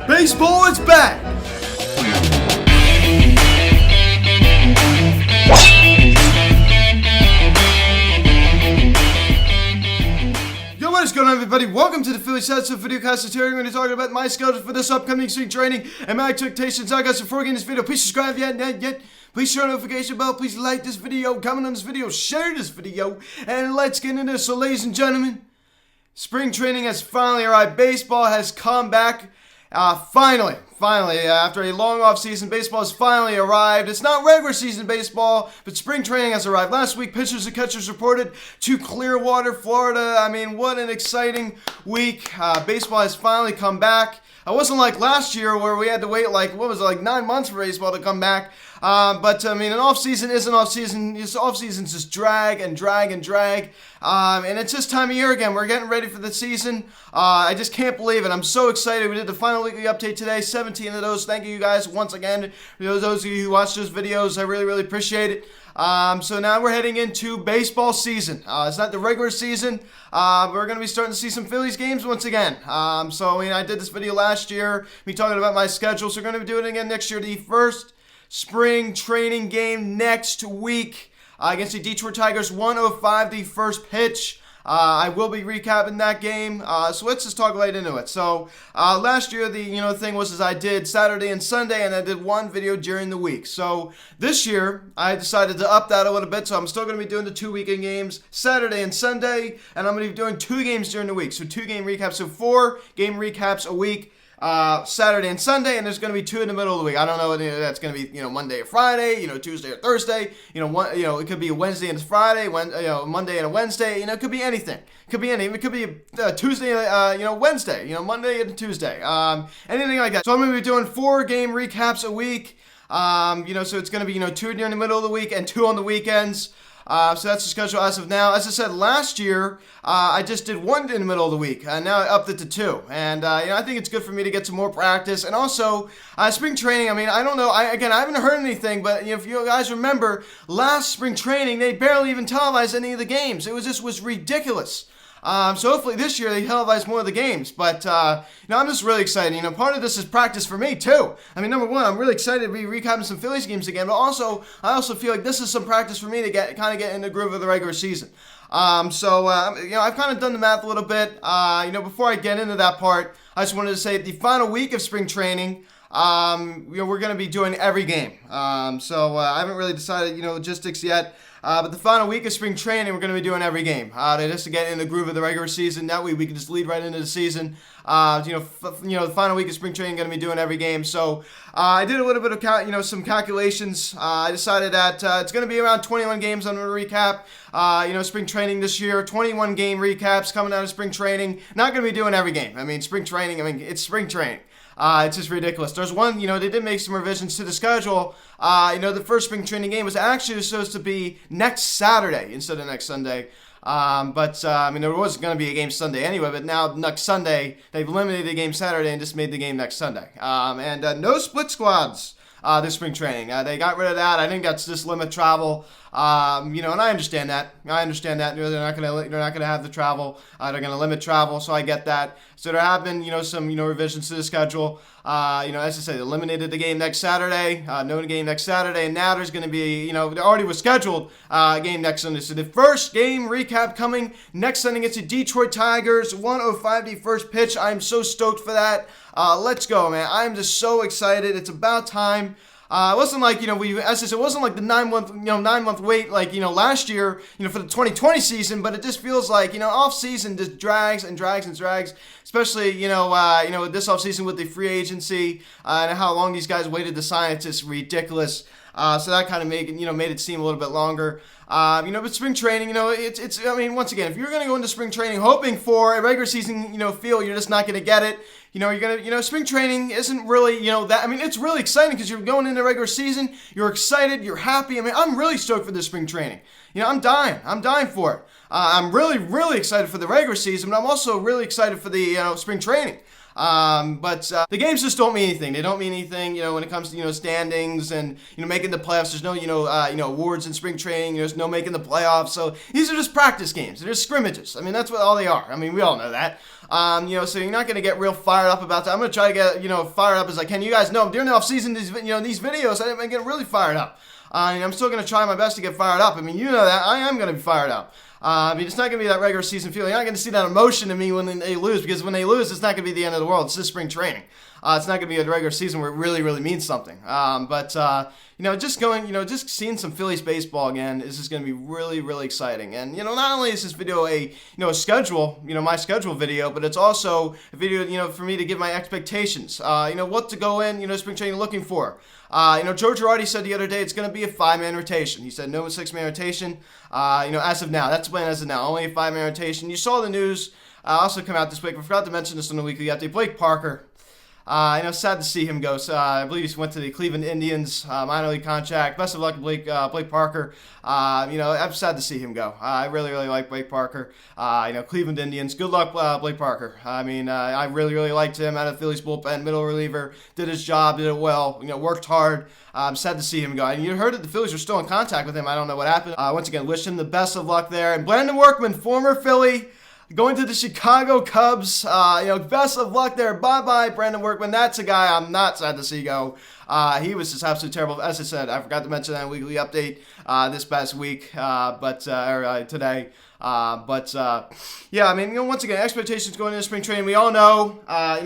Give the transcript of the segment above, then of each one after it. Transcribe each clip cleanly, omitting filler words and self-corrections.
Baseball is back! Yo, what is going on, everybody? Welcome to the Phillies videocast. Today we're going to be talking about my schedule for this upcoming spring training and my expectations. Now, guys, before we get into this video, please subscribe if you haven't yet. Please turn on the notification bell. Please like this video, comment on this video, share this video, and let's get into this. So, ladies and gentlemen, spring training has finally arrived. Baseball has come back. Finally, after a long off season, baseball has finally arrived. It's not regular season baseball, but spring training has arrived. Last week, pitchers and catchers reported to Clearwater, Florida. I mean, what an exciting week. Baseball has finally come back. It wasn't like last year where we had to wait 9 months for baseball to come back. But I mean, an off season is an off season. Off seasons just drag and drag and drag. And it's this time of year again. We're getting ready for the season. I just can't believe it. I'm so excited. We did the final weekly update today. 17 of those. Thank you guys once again. Those of you who watch those videos, I really, really appreciate it. So now we're heading into baseball season. It's not the regular season. We're going to be starting to see some Phillies games once again. So, I mean, I did this video last year, me talking about my schedule. So we're going to be doing it again next year. The first spring training game next week against the Detroit Tigers, 1:05, the first pitch. I will be recapping that game, so let's just talk right into it. So last year, the thing was I did Saturday and Sunday, and I did one video during the week. So this year, I decided to up that a little bit. So I'm still going to be doing the 2 weekend games, Saturday and Sunday, and I'm going to be doing 2 games during the week. So 2 game recaps, so 4 game recaps a week. Saturday and Sunday, and there's going to be 2 in the middle of the week. I don't know whether that's going to be Monday or Friday, Tuesday or Thursday, it could be a Wednesday and a Friday, Monday and a Wednesday, it could be anything. It could be anything. It could be a Tuesday, Wednesday, Monday and Tuesday, anything like that. So I'm going to be doing 4 game recaps a week. So it's going to be 2 during the middle of the week and 2 on the weekends. So that's the schedule as of now. As I said, last year, I just did 1 in the middle of the week, and now I upped it to 2. And, I think it's good for me to get some more practice. And also, spring training, I mean, I don't know. I haven't heard anything, but if you guys remember, last spring training, they barely even televised any of the games. It was ridiculous. So hopefully this year they televise more of the games. But, I'm just really excited. Part of this is practice for me, too. I mean, number one, I'm really excited to be recapping some Phillies games again. But also, I also feel like this is some practice for me to get in the groove of the regular season. I've kind of done the math a little bit. Before I get into that part, I just wanted to say the final week of spring training, we're going to be doing every game. I haven't really decided, logistics yet. But the final week of spring training, we're going to be doing every game. Just to get in the groove of the regular season. That way we can just lead right into the season. The final week of spring training, going to be doing every game. So I did a little bit of some calculations. I decided that it's going to be around 21 games. I'm going to recap. Spring training this year, 21 game recaps coming out of spring training. Not going to be doing every game. I mean, spring training. It's spring training. It's just ridiculous. There's one, they did make some revisions to the schedule. The first spring training game was actually supposed to be next Saturday instead of next Sunday. There was going to be a game Sunday anyway, but now next Sunday, they've eliminated the game Saturday and just made the game next Sunday. No split squads this spring training. They got rid of that. I think that's just limit travel. And I understand that. They're not gonna have the travel. They're gonna limit travel, so I get that. So there have been, some, revisions to the schedule. As I said, eliminated the game next Saturday. No game next Saturday, and now there's gonna be, there already was scheduled game next Sunday. So the first game recap coming next Sunday against the Detroit Tigers, 1:05 the first pitch. I'm so stoked for that. Let's go, man. I'm just so excited. It's about time. It wasn't like, it wasn't like the 9-month wait like, last year, for the 2020 season, but it just feels like, off season just drags and drags and drags, especially, this off season with the free agency, and how long these guys waited to sign. It's just ridiculous. So that kind of made it seem a little bit longer. But spring training, once again, if you're going to go into spring training hoping for a regular season, feel, you're just not going to get it. You're going to, spring training isn't really, it's really exciting because you're going into regular season, you're excited, you're happy. I'm really stoked for this spring training. I'm dying for it. I'm really, really excited for the regular season, but I'm also really excited for the, spring training. But the games just don't mean anything. They don't mean anything, when it comes to, standings and, making the playoffs. There's no, awards in spring training. There's no making the playoffs. So these are just practice games. They're just scrimmages. I mean, that's what all they are. I mean, we all know that. So you're not going to get real fired up about that. I'm going to try to get, fired up as I can. You guys know during the offseason, these videos, I get really fired up. And I'm still going to try my best to get fired up. I mean, you know that. I am going to be fired up. It's not going to be that regular season feeling. You're not going to see that emotion in me when they lose, because when they lose, it's not going to be the end of the world. It's just spring training. It's not going to be a regular season where it really, really means something. Just seeing some Phillies baseball again is just going to be really, really exciting. And, not only is this video a schedule, my schedule video, but it's also a video, for me to give my expectations. What to go in, spring training looking for. Joe Girardi said the other day it's going to be a 5-man rotation. He said no 6-man rotation, as of now. That's the plan as of now. Only a 5-man rotation. You saw the news also come out this week. I forgot to mention this on the weekly update. Blake Parker. Sad to see him go. So, I believe he went to the Cleveland Indians, minor league contract. Best of luck, Blake Parker. I'm sad to see him go. I really, really like Blake Parker. Cleveland Indians. Good luck, Blake Parker. I really, really liked him out of the Phillies bullpen, middle reliever. Did his job, did it well. Worked hard. I'm sad to see him go. And you heard that the Phillies were still in contact with him. I don't know what happened. Once again, wish him the best of luck there. And Brandon Workman, former Philly, going to the Chicago Cubs. Best of luck there. Bye-bye, Brandon Workman. That's a guy I'm not sad to see go. He was just absolutely terrible. As I said, I forgot to mention that in weekly update this past week, today. Once again, expectations going into spring training. We all know,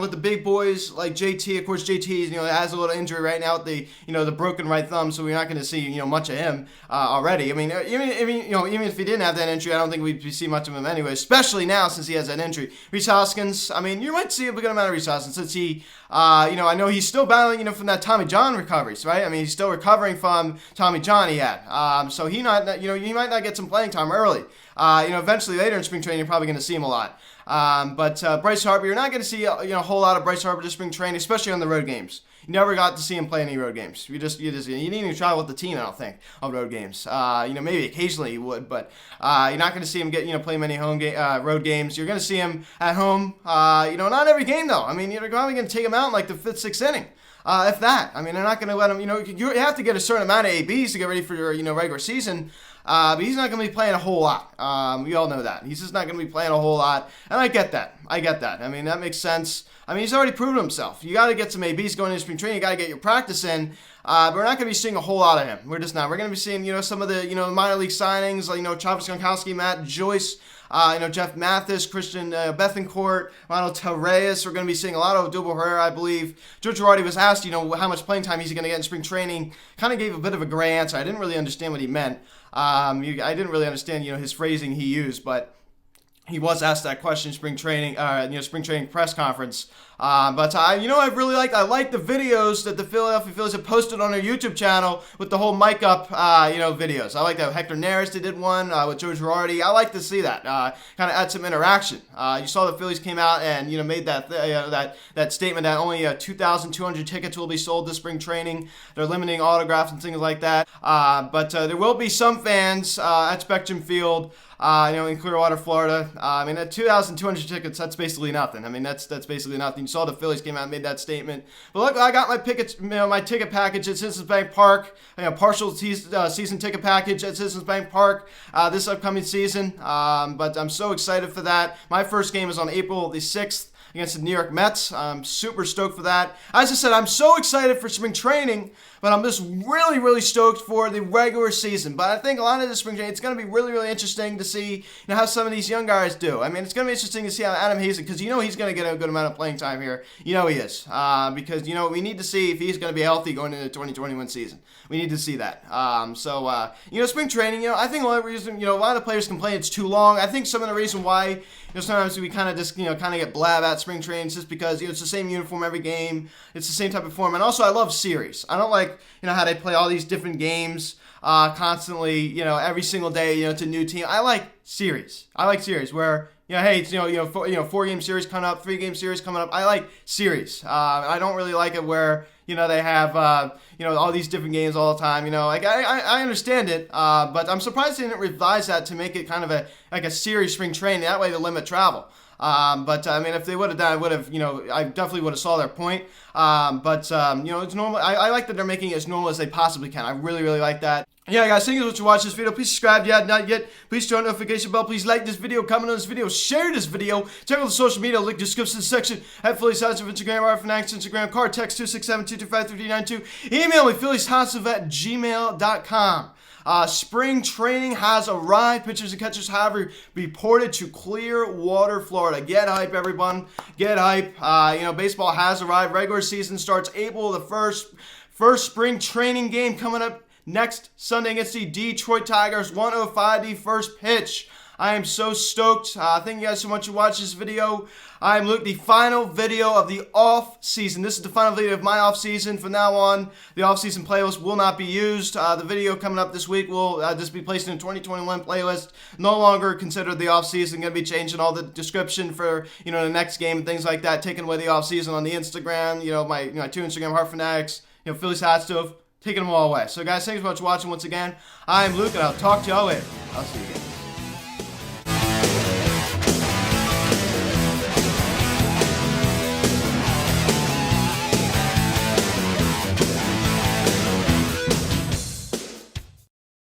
with the big boys like JT, of course, JT has a little injury right now with the broken right thumb, so we're not going to see, much of him already. Even if he didn't have that injury, I don't think we'd see much of him anyway, especially now since he has that injury. Rhys Hoskins, you might see a good amount of Rhys Hoskins since he, I know he's still battling, from that Tommy John recoveries, right? He's still recovering from Tommy John he had. So he might not get some playing time early. Eventually later in spring training, you're probably going to see him a lot. Bryce Harper, you're not going to see a whole lot of Bryce Harper this spring training, especially on the road games. You never got to see him play any road games. You didn't even travel with the team, I don't think, on road games. Maybe occasionally you would, but you're not going to see him play many road games. You're going to see him at home. Not every game though. You're probably going to take him out in like the 5th, 6th inning. If that. They're not going to let him, you have to get a certain amount of ABs to get ready for your, regular season. But he's not going to be playing a whole lot. We all know that. He's just not going to be playing a whole lot. And I get that. That makes sense. He's already proven himself. You got to get some ABs going into spring training. You got to get your practice in. But we're not going to be seeing a whole lot of him. We're just not. We're going to be seeing, some of the, minor league signings, like, Travis Gronkowski, Matt Joyce, Jeff Mathis, Christian Bethancourt, Ronald Reyes. We're going to be seeing a lot of Odubel Herrera, I believe. Joe Girardi was asked, how much playing time he's going to get in spring training. Kind of gave a bit of a gray answer. I didn't really understand what he meant. I didn't really understand, his phrasing he used, but he was asked that question in spring training press conference. I really liked. I like the videos that the Philadelphia Phillies have posted on their YouTube channel with the whole mic up, videos. I like that Hector Neris did one with Joe Girardi. I like to see that. Kind of add some interaction. You saw the Phillies came out and made that statement that only 2,200 tickets will be sold this spring training. They're limiting autographs and things like that. But there will be some fans at Spectrum Field. In Clearwater, Florida. At 2,200 tickets, that's basically nothing. That's basically nothing. You saw the Phillies came out and made that statement. But look, I got my ticket package at Citizens Bank Park. Partial season ticket package at Citizens Bank Park this upcoming season. But I'm so excited for that. My first game is on April the 6th. Against the New York Mets. I'm super stoked for that. As I said, I'm so excited for spring training, but I'm just really, really stoked for the regular season. But I think a lot of the spring training, it's going to be really, really interesting to see how some of these young guys do. It's going to be interesting to see how Adam Hazen, because he's going to get a good amount of playing time here. He is. Because, we need to see if he's going to be healthy going into the 2021 season. We need to see that. Spring training, I think a lot of reason, a lot of players complain it's too long. I think some of the reason why, sometimes we kind of just, get blab at spring training just because, it's the same uniform every game. It's the same type of form. And also, I love series. I don't like, how they play all these different games constantly, every single day, it's a new team. I like series. I like series where, hey, it's, 4-game series coming up, 3-game series coming up. I like series. I don't really like it where, they have, all these different games all the time. I understand it, but I'm surprised they didn't revise that to make it kind of a series spring training. That way to limit travel. But I mean, if they would have done, I would have, I definitely would have saw their point. But it's normal. I like that they're making it as normal as they possibly can. I really, really like that. Yeah, guys, thank you so much for watching this video. Please subscribe if you have not yet. Please turn on the notification bell. Please like this video, comment on this video, share this video. Check out the social media link description section at Phillies House of Instagram, RFNX, Instagram, card text 267-225-3392. Email me, phillieshouse@gmail.com. Spring training has arrived. Pitchers and catchers have reported to Clearwater, Florida. Get hype, everyone. Get hype. Baseball has arrived. Regular season starts April the 1st. First spring training game coming up next Sunday against the Detroit Tigers. 1:05 the first pitch. I am so stoked. Thank you guys so much for watching this video. I'm Luke, the final video of the off season. This is the final video of my off season. From now on, the off season playlist will not be used. The video coming up this week will just be placed in a 2021 playlist. No longer considered the off season. Going to be changing all the description for the next game and things like that. Taking away the off season on the Instagram. My two Instagram Heart Fanatics. Phillies Hot Stove. Taking them all away. So guys, thanks so much for watching once again. I'm Luke, and I'll talk to y'all later. I'll see you again.